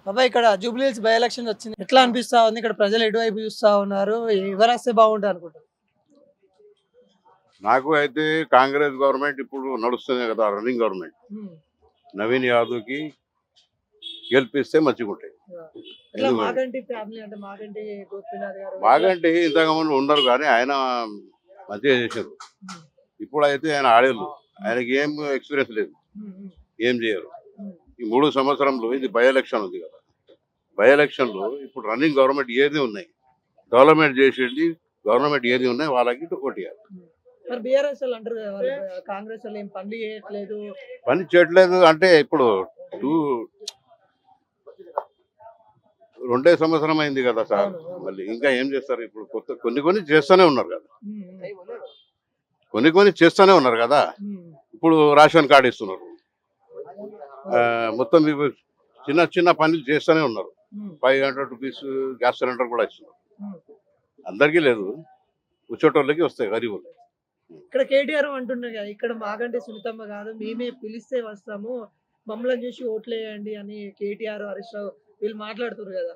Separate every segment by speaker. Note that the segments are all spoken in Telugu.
Speaker 1: బాబాయ్ ఇక్కడ జూబ్లీహిల్స్ బై ఎలక్షన్ వచ్చింది. ఎట్లా అనిపిస్తా ఉంది? ఇక్కడ ప్రజలు ఎటువైపు చూస్తా ఉన్నారు? ఎవరు వస్తే బాగుంటుంది అనుకుంటారు?
Speaker 2: నాకు అయితే కాంగ్రెస్ గవర్నమెంట్ ఇప్పుడు నడుస్తుంది కదా, రన్నింగ్ గవర్నమెంట్.
Speaker 1: ఉమ్.
Speaker 2: నవీన్ యాదవ్కి గెలిపిస్తే మంచిగా ఉంటాయి.
Speaker 1: ఇట్లా
Speaker 2: ఎందుకు?
Speaker 1: మాగంటి ఫ్యామిలీ అంటే మాగంటి గోపీనాథ్ గారు
Speaker 2: బాగంటే ఇంతకుముందు ఉండరు కానీ ఆయన మంచిగా చేశారు.
Speaker 1: ఉమ్.
Speaker 2: ఇప్పుడు అయితే ఆయన ఆడేళ్ళు, ఆయనకి ఏం ఎక్స్పీరియన్స్ లేదు,
Speaker 1: ఉమ్. ఉమ్.
Speaker 2: ఏం చేయరు.
Speaker 1: ఉమ్.
Speaker 2: ఈ 3 సంవత్సరంలో ఇది బై ఎలక్షన్ ఉంది కదా, బై ఎలక్షన్లో ఇప్పుడు రన్నింగ్ గవర్నమెంట్ ఏది ఉన్నాయి, డెవలప్మెంట్ చేసేది గవర్నమెంట్ ఏది ఉన్నాయి వాళ్ళకి ఓటేయాలి.
Speaker 1: మరి బీఆర్ఎస్ వాళ్ళు అంటారు కదా, వాళ్ళు కాంగ్రెస్ వాళ్ళు ఏం పనులు చేయట్లేదు.
Speaker 2: పని చేయట్లేదు అంటే ఇప్పుడు 2 సంవత్సరం అయింది కదా సార్,
Speaker 1: అవును, అవును.
Speaker 2: మళ్ళీ ఇంకా ఏం చేస్తారు? ఇప్పుడు కొత్త కొన్ని చేస్తూనే ఉన్నారు కదా,
Speaker 1: ఉమ్.
Speaker 2: కొన్ని చేస్తూనే ఉన్నారు కదా.
Speaker 1: ఉమ్.
Speaker 2: ఇప్పుడు రేషన్ కార్డు ఇస్తున్నారు, మొత్తం ఇవి చిన్న పనులు చేస్తూనే ఉన్నారు.
Speaker 1: ఉమ్.
Speaker 2: 500 రూపీస్ గ్యాస్ సిలిండర్ కూడా ఇస్తున్నారు.
Speaker 1: ఉమ్.
Speaker 2: అందరికీ లేదు, కూర్చోటోళ్ళకి వస్తాయి, గరీబ్.
Speaker 1: ఇక్కడ కేటీఆర్ అంటున్నారు కదా, ఇక్కడ మాగంటి సునీతమ్మ కాదు మేమే పిలిస్తే వస్తాము, మమ్మల్ని చూసి ఓట్లేయండి అని కేటీఆర్ హరీష్ రావు వీళ్ళు మాట్లాడుతున్నారు కదా.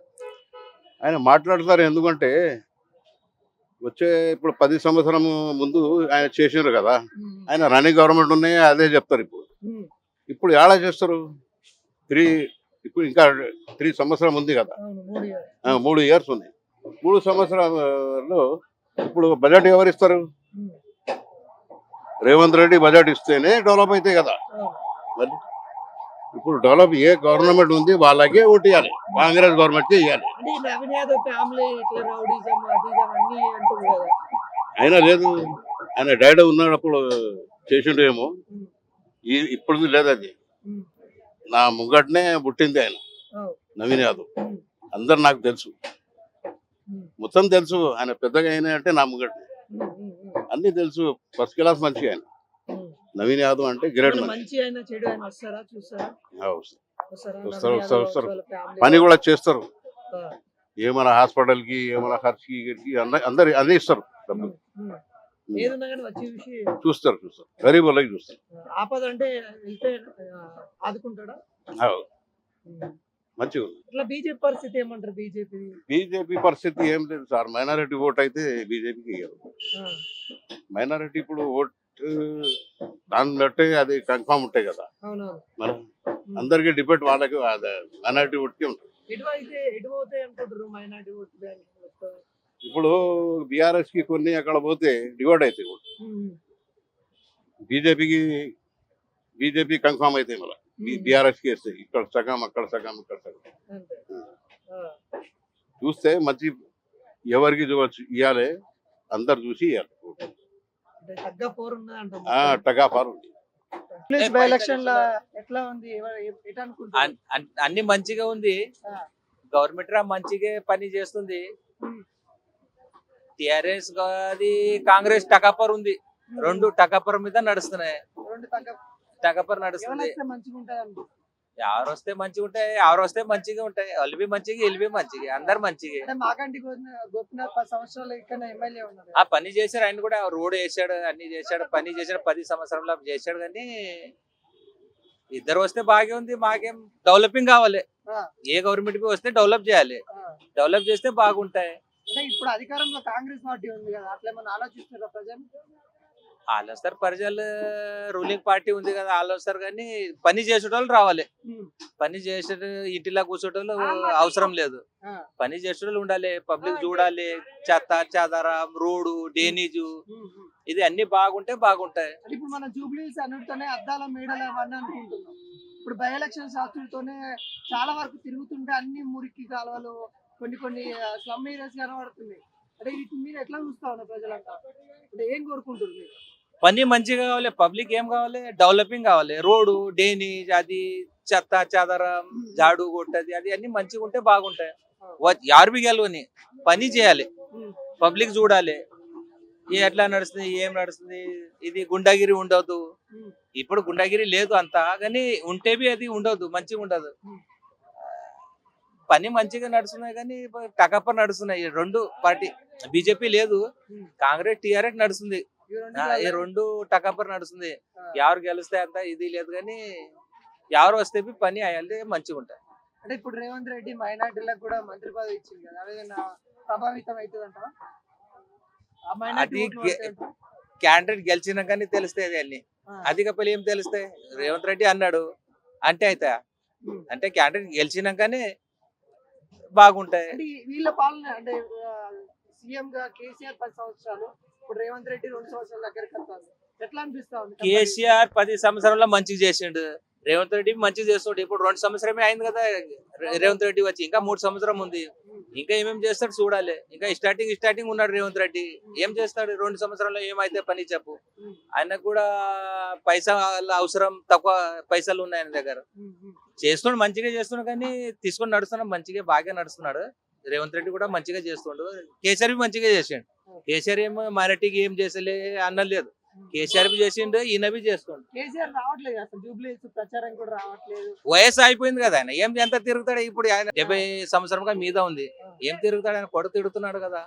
Speaker 2: ఆయన మాట్లాడతారు, ఎందుకంటే ఇప్పుడు 10 సంవత్సరం ముందు ఆయన చేసినారు కదా,
Speaker 1: ఉమ్.
Speaker 2: ఆయన రన్నింగ్ గవర్నమెంట్ ఉన్నాయి అదే చెప్తారు.
Speaker 1: ఉమ్.
Speaker 2: ఇప్పుడు ఎలా చేస్తారు? ఇప్పుడు ఇంకా 3 సంవత్సరం ఉంది కదా,
Speaker 1: అవును, మోడీ గారు.
Speaker 2: 3 ఇయర్స్ ఉన్నాయి. 3 సంవత్సరాల్లో ఇప్పుడు బడ్జెట్ ఎవరు ఇస్తారు?
Speaker 1: ఉమ్.
Speaker 2: రేవంత్ రెడ్డి బడ్జెట్ ఇస్తేనే డెవలప్ అవుతాయి కదా.
Speaker 1: అవును.
Speaker 2: మరి ఇప్పుడు డెవలప్ ఏ గవర్నమెంట్ ఉంది వాళ్ళకే ఓటేయాలి, కాంగ్రెస్ గవర్నమెంట్కి ఇవ్వాలి.
Speaker 1: అంటే ఈ నవీన్ యాదవ్ ఫ్యామిలీ ఇట్లా రౌడీజం అది ఇది అన్ని అంటుంది కదా.
Speaker 2: అయినా లేదు, ఆయన డాడీ ఉన్నప్పుడు చేసిండేమో,
Speaker 1: ఉమ్.
Speaker 2: ఇప్పుడు లేదు. అది
Speaker 1: ఉమ్.
Speaker 2: నా ముంగటనే పుట్టింది ఆయన,
Speaker 1: అవును.
Speaker 2: నవీన్ యాదవ్.
Speaker 1: ఉమ్.
Speaker 2: అందరు నాకు తెలుసు,
Speaker 1: ఉమ్.
Speaker 2: మొత్తం తెలుసు. ఆయన పెద్దగా అయినా అంటే నా ముంగటనే
Speaker 1: ఉమ్. ఉమ్. ఉమ్.
Speaker 2: అన్ని తెలుసు. ఫస్ట్ క్లాస్ మంచి ఆయన
Speaker 1: ఉమ్.
Speaker 2: నవీన్ యాదవ్ అంటే గ్రేట్
Speaker 1: ఏమైనా
Speaker 2: మనిషి.
Speaker 1: మంచి అయినా చెడు అయినా వస్తారా చూస్తారా? వస్తారా?
Speaker 2: వస్తారు,
Speaker 1: నవీన్
Speaker 2: వస్తారు,
Speaker 1: యాదవ్
Speaker 2: వస్తారు.
Speaker 1: వాళ్ళ family
Speaker 2: పని కూడా చేస్తారు.
Speaker 1: ఆ.
Speaker 2: ఏమైనా హాస్పిటల్కి, ఏమైనా ఖర్చుకి అందరు అన్ని ఇస్తారు డబ్బులు.
Speaker 1: ఉమ్. ఏదున్నా కానీ వచ్చి చూసి
Speaker 2: చూస్తారు, గరీబ్ వాళ్ళకి చూస్తారు.
Speaker 1: ఆపద అంటే వెళ్తే ఆదుకుంటాడా? ఉమ్.
Speaker 2: మంచిగా ఉంది.
Speaker 1: ఇట్లా బీజేపీ పరిస్థితి ఏమంటారు?
Speaker 2: బీజేపీ పరిస్థితి ఏం లేదు సార్, మైనారిటీ ఓట్ అయితే బీజేపీకి ఇయ్యరు. మైనారిటీ ఇప్పుడు ఓట్ దాన్ని బట్టే అది కన్ఫామ్ ఉంటాయి కదా,
Speaker 1: అవునవును.
Speaker 2: మనం అందరికీ డిబేట్ వాళ్ళకి మైనారిటీ ఓట్కి ఉంటుంది.
Speaker 1: ఎటు పోతాయి అనుకుంటారు మైనార్టీ ఓట్ బ్యాంక్?
Speaker 2: ఇప్పుడు బీఆర్ఎస్ కి కొన్ని అక్కడ పోతే డివైడ్ అవుతాయి ఓట్. బీజేపీ కన్ఫామ్ అవుతాయి, మళ్ళీ బీఆర్ఎస్ కి వేస్తాయి. ఇక్కడ సగం, అక్కడ సగం, ఇక్కడ సగం.
Speaker 1: అంతే.
Speaker 2: చూస్తే మంచి ఎవరికి ఇవ్వాలి, అందరు చూసి ఇవ్వాలి.
Speaker 1: అంటే తగ్గ పోరు ఉన్నది అంటారు.
Speaker 2: టగా పారు ఉంది.
Speaker 1: బై ఎలక్షన్ లో ఎట్లా ఉంది? ఎటు అనుకుంటారు?
Speaker 3: అన్ని మంచిగా ఉంది.
Speaker 1: ఆ.
Speaker 3: గవర్నమెంట్ మంచిగా పని చేస్తుంది.
Speaker 1: ఉమ్.
Speaker 3: టిఆర్ఎస్ అది కాంగ్రెస్ టకాపర్ ఉంది. రెండు టకాపర్ మీద నడుస్తున్నాయి.
Speaker 1: రెండు
Speaker 3: టకాపర్ నడుస్తుంది.
Speaker 1: ఎవరు మంచిగా ఉంటుంది అనుకుంటారు?
Speaker 3: ఎవరు వస్తే మంచిగా ఉంటాయి, ఎవరు వస్తే మంచిగా ఉంటాయి. ఎల్బి మంచిగా, ఎల్బి మంచిగా, అందరు మంచిగా.
Speaker 1: అంటే మాగంటి గోపీనాథ్ 10 సంవత్సరాలు ఇక్కడ ఎమ్మెల్యే ఉన్నారు.
Speaker 3: ఆ పని చేశాడు, ఆయన కూడా రోడ్ వేసాడు, అన్ని చేశాడు, పని చేశాడు. 10 సంవత్సరంలో చేశాడు. కానీ ఇద్దరు వస్తే బాగా ఉంది. మాకేం డెవలపింగ్ కావాలి.
Speaker 1: ఆ.
Speaker 3: ఏ గవర్నమెంట్ వస్తే డెవలప్ చేయాలి. డెవలప్ చేస్తే బాగుంటాయి.
Speaker 1: అంటే ఇప్పుడు అధికారంలో కాంగ్రెస్ పార్టీ ఉంది కదా, అట్లా ఏమన్నా ఆలోచిస్తారా ప్రజలు?
Speaker 3: ఆలోస్తారు, ప్రజలు రూలింగ్ పార్టీ ఉంది కదా, ఆలోస్తారు. కానీ పని చేసేటోళ్ళు రావాలి. పని చేసే ఇంటిలా కూర్చోటోళ్ళు అవసరం లేదు. పని చేసేటోళ్ళు ఉండాలి. పబ్లిక్ చూడాలి. చెత్త చెదారం, రోడ్డు, డ్రైనేజు, ఇది అన్ని బాగుంటే బాగుంటాయి.
Speaker 1: ఇప్పుడు మన జూబ్లీహిల్స్ అన్నిటితోనే అద్దాల మేడలు అవన్నీ అనుకుంటున్నాం. ఇప్పుడు బై ఎలక్షన్ శాస్త్రులతోనే చాలా వరకు తిరుగుతుంటే అన్ని మురికి కాలువలు, కొన్ని స్లమ్ ఏరియాస్ కనబడుతున్నాయి. అంటే వీటి మీద ఎట్లా చూస్తా ఉన్నారు ప్రజలంతా? అంటే ఏం కోరుకుంటున్నారు మీరు?
Speaker 3: పని మంచిగా కావాలి. పబ్లిక్ ఏం కావాలి? డెవలపింగ్ కావాలి. రోడ్డు, డ్రైనేజ్, అది చెత్త చెదారం, జాడు కొట్టది, అది అన్ని మంచిగా ఉంటే బాగుంటాయి. యారు గెలవని పని చేయాలి. పబ్లిక్ చూడాలి ఎట్లా నడుస్తుంది, ఏం నడుస్తుంది. ఇది గుండాగిరి ఉండదు. ఇప్పుడు గుండాగిరి లేదు అంతా, కానీ ఉంటేవి అది ఉండదు, మంచిగా ఉండదు. పని మంచిగా నడుస్తున్నాయి, కానీ టకప నడుస్తున్నాయి. రెండు పార్టీ బీజేపీ లేదు, కాంగ్రెస్ టీఆర్ఎస్ నడుస్తుంది. ఈ రెండు టకపర్ నడుస్తుంది. ఎవరు గెలిస్తే అంత ఇది లేదు, కానీ ఎవరు వస్తే పని అయ్యాలి మంచిగా ఉంటాయి.
Speaker 1: అంటే ఇప్పుడు రేవంత్ రెడ్డి మైనార్టీలకు కూడా మంత్రి పదవి ఇచ్చింది కదా, అదేనా ప్రభావితం అవుతుందంట? ఆ మైనార్టీ
Speaker 3: అది
Speaker 1: ఓట్లు పడతాయంట?
Speaker 3: క్యాండిడేట్ గెలిచినాకనే తెలుస్తాయి అన్ని. అధిక పల్లి ఏం తెలుస్తాయి? రేవంత్ రెడ్డి అన్నాడు అంటే అవుతాయా?
Speaker 1: ఉమ్.
Speaker 3: అంటే క్యాండిడేట్ గెలిచినాకనే బాగుంటాయి.
Speaker 1: అంటే వీళ్ళ పాలన అంటే సీఎం గా కేసీఆర్ 10 సంవత్సరాలు, ఇప్పుడు రేవంత్ రెడ్డి 2 సంవత్సరాల దగ్గరికి వస్తారు. ఎట్లా అనిపిస్తా ఉంది?
Speaker 3: కేసీఆర్ 10 సంవత్సరాల్లో మంచిగా చేసిండు, రేవంత్ రెడ్డి మంచిగా చేస్తుండు. ఇప్పుడు 2 సంవత్సరమే అయింది కదా రేవంత్ రెడ్డి వచ్చి, ఇంకా 3 సంవత్సరం ఉంది. ఇంకా ఏమేమి చేస్తాడు చూడాలి. ఇంకా స్టార్టింగ్ ఉన్నాడు రేవంత్ రెడ్డి. ఏం చేస్తాడు 2 సంవత్సరాల్లో? ఏమైతే పని చెప్పు. ఆయనకు కూడా పైసలు అవసరం, తక్కువ పైసలు ఉన్నాయి ఆయన దగ్గర. చేస్తున్నాడు, మంచిగా చేస్తున్నాడు, కానీ తీసుకొని నడుస్తున్నాడు, మంచిగా బాగా నడుస్తున్నాడు. రేవంత్ రెడ్డి కూడా మంచిగా చేస్తుండు. కేసీఆర్ బి మంచిగా చేసిండు. కేసీఆర్ ఏమో మైనార్టీకి ఏం చేసలే అన్నలేదు. కేసీఆర్ బి చేసిండు, ఈయన బి చేస్తుండు.
Speaker 1: కేసీఆర్ రావట్లేదు అసలు, జూబ్లీస్ ప్రచారం కూడా రావట్లేదు.
Speaker 3: వయసు అయిపోయింది కదా ఆయన. ఏం ఎంత తిరుగుతాడు ఇప్పుడు? ఆయన 70 సంవత్సరంగా మీద ఉంది. ఏం తిరుగుతాడు? ఆయన కొడుకు తిడుతున్నాడు కదా.